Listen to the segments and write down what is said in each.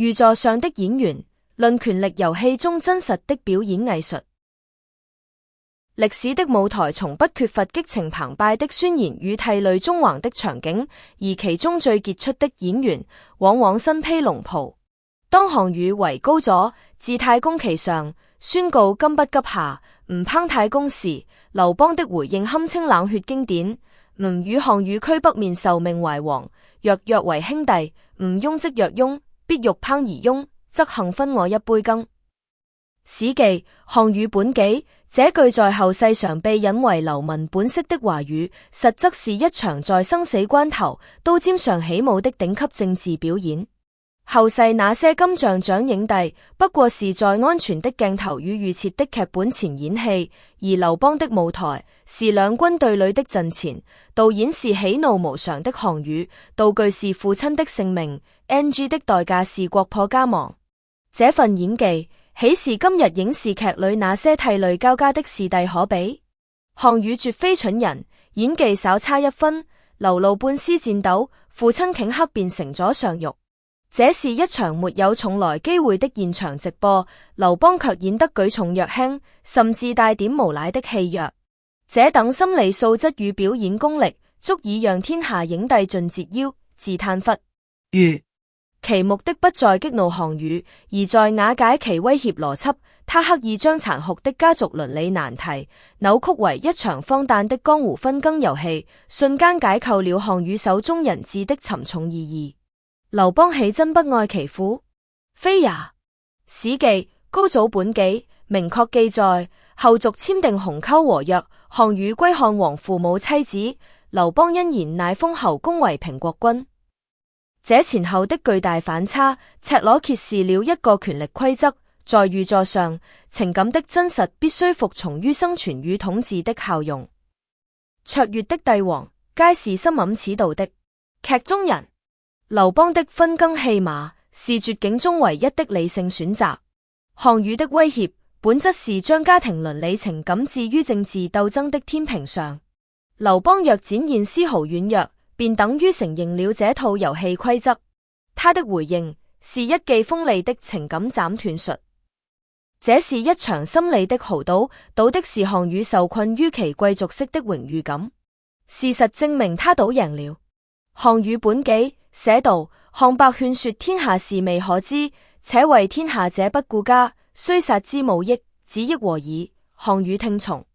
御座上的演員，論權力遊戲中真實的表演藝術。歷史的舞台從不缺乏激情澎湃的宣言與涕淚縱橫的場景，而其中最傑出的演員往往身披龍袍。當項羽圍高咗，自太公旗上宣告今不急下，吾烹太公時，劉邦的回應堪稱冷血經典。吾與項羽俱北面受命懷王，若為兄弟，吾雍即若雍，必欲烹而雍，則幸分我一杯羹。史記項羽本紀，這句在後世常被引為流民本色的話語，實則是一場在生死關頭刀尖上起舞的頂級政治表演。後世那些金像獎影帝不過是在安全的鏡頭與預設的劇本前演戲，而劉邦的舞台是兩軍對壘的陣前，導演是喜怒無常的項羽，道具是父親的性命， NG 的代價是國破家亡。這份演技豈是今日影視劇裏那些涕淚交加的視帝可比？項羽絕非蠢人，演技稍差一分，流露半絲顫抖，父親頃刻便成咗上獄。這是一場沒有重來機會的現場直播，劉邦卻演得舉重若輕，甚至帶點無賴的戲謔。這等心理素質與表演功力，足以讓天下影帝盡折腰，自嘆弗如。其目的不在激怒項羽，而在瓦解其威脅邏輯。他刻意將殘酷的家族倫理難題扭曲為一場荒誕的江湖分羹遊戲，瞬間解構了項羽手中人質的沉重意義。劉邦豈真不愛其父？非也。史記高祖本紀明確記載，後續簽訂鴻溝和約，項羽歸漢王父母妻子，劉邦因賢乃封侯公為平國君。這前後的巨大反差，赤裸揭示了一個權力規則，在御座上，情感的真實必須服從於生存與統治的效用。卓越的帝王，皆是深諳此道的。劇中人劉邦的分羹戲碼是絕境中唯一的理性選擇。項羽的威脅本質是將家庭倫理情感置於政治鬥爭的天平上。劉邦若展現絲毫軟弱，便等於承認了這套遊戲規則。他的回應是一記鋒利的情感斬斷術。這是一場心理的豪賭，賭的是項羽受困於其貴族式的榮譽感。事實證明他賭贏了。項羽本紀寫道：項伯勸說天下事未可知，且為天下者不顧家，雖殺之無益，只益和矣。項羽聽從。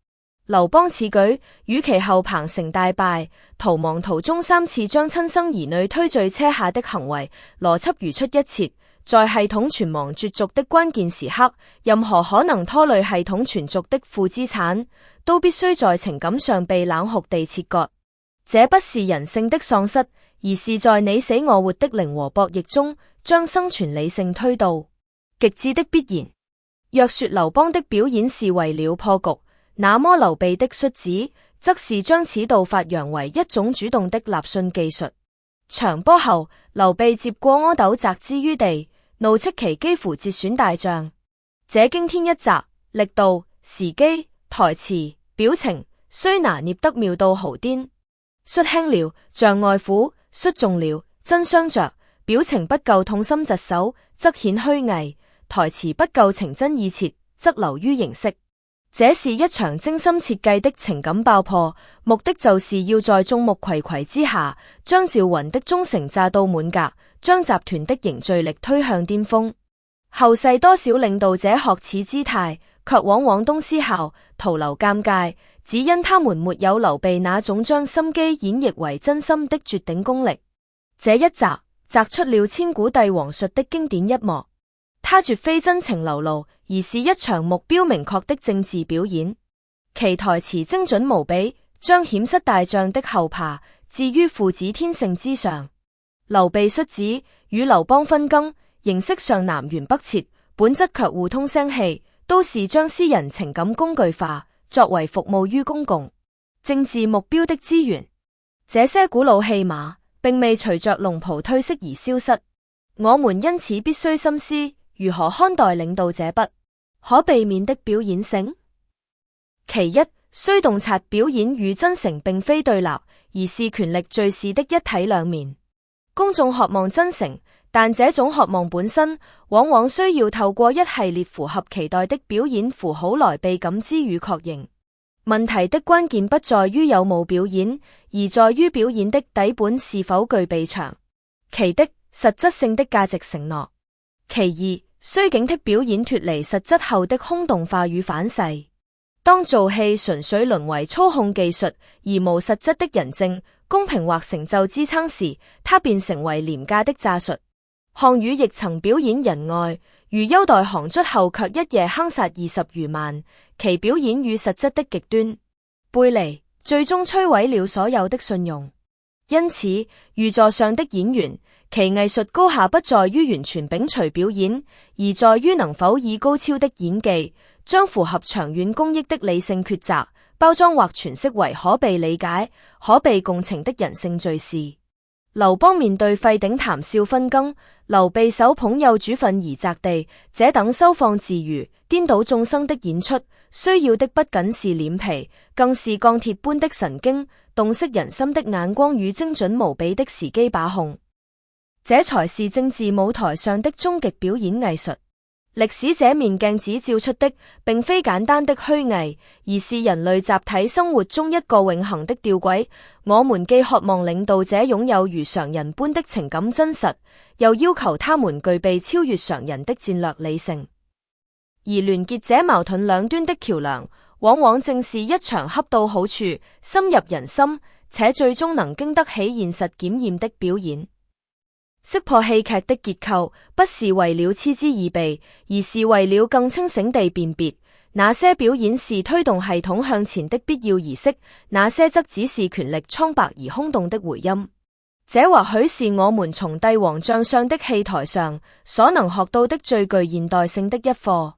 劉邦此舉與其後彭城大敗、逃亡途中3次將親生兒女推墜車下的行為邏輯如出一轍。在系統存亡絕續的關鍵時刻，任何可能拖累系統存續的負資產，都必須在情感上被冷酷地切割。這不是人性的喪失，而是在你死我活的零和博弈中，將生存理性推到極致的必然。若說劉邦的表演是為了破局，那麼劉備的率子，則是將此道發揚為一種主動的立訊技術。長波後，劉備接過阿斗擲之於地，怒斥其幾乎折損大將。這驚天一擲，力度、時機、台詞、表情，雖拿捏得妙到毫巔。摔輕了，像愛撫；摔重了，真傷着。表情不夠痛心疾首，則顯虛偽；台詞不夠情真意切，則流於形式。這是一場精心設計的情感爆破，目的就是要在眾目睽睽之下，將趙雲的忠誠炸到滿格，將集團的凝聚力推向巔峰。後世多少領導者學此姿態，卻往往東施效，徒留尷尬，只因他們沒有劉備那種將心機演繹為真心的絕頂功力。這一擲出了千古帝王術的經典一幕，他絕非真情流露，而是一場目標明確的政治表演。其台詞精準無比，將險失大將的後怕置於父子天性之上。劉備率子與劉邦分羹，形式上南轅北轍，本質卻互通聲氣，都是將私人情感工具化，作為服務於公共政治目標的資源。這些古老戲碼並未隨着龍袍褪色而消失，我們因此必須深思如何看待領導者不可避免的表演性。其一，須洞察表演與真誠並非對立，而是權力敘事的一體兩面。公眾渴望真誠，但這種渴望本身往往需要透過一系列符合期待的表演符號來被感知與確認。問題的關鍵不在於有冇表演，而在於表演的底本是否具備長期的實質性的價值承諾。其二，須警惕表演脫離實質後的空洞化與反噬。當做戲純粹淪為操控技術而無實質的人證、公平或成就支撐時，它便成為廉價的詐術。項羽亦曾表演仁愛，如優待降卒後卻一夜坑殺20餘萬，其表演與實質的極端背離，最終摧毀了所有的信用。因此，如座上的演員，其藝術高下不在於完全摒除表演，而在於能否以高超的演技，將符合長遠公益的理性抉擇，包裝或詮釋為可被理解、可被共情的人性敘事。劉邦面對費頂談笑分羹，劉備手捧幼主憤而責地，這等收放自如、顛倒眾生的演出，需要的不僅是臉皮，更是鋼鐵般的神經、洞悉人心的眼光與精準無比的時機把控。這才是政治舞台上的終極表演藝術。歷史這面鏡子照出的，並非簡單的虛偽，而是人類集體生活中一個永恆的吊詭。我們既渴望領導者擁有如常人般的情感真實，又要求他們具備超越常人的戰略理性。而聯結這矛盾兩端的橋樑，往往正是一場恰到好處、深入人心，且最終能經得起現實檢驗的表演。識破戲劇的結構，不是為了嗤之以鼻，而是為了更清醒地辨別哪些表演是推動系統向前的必要儀式，哪些則只是權力蒼白而空洞的回音。這或許是我們從帝王將相的戲台上所能學到的最具現代性的一課。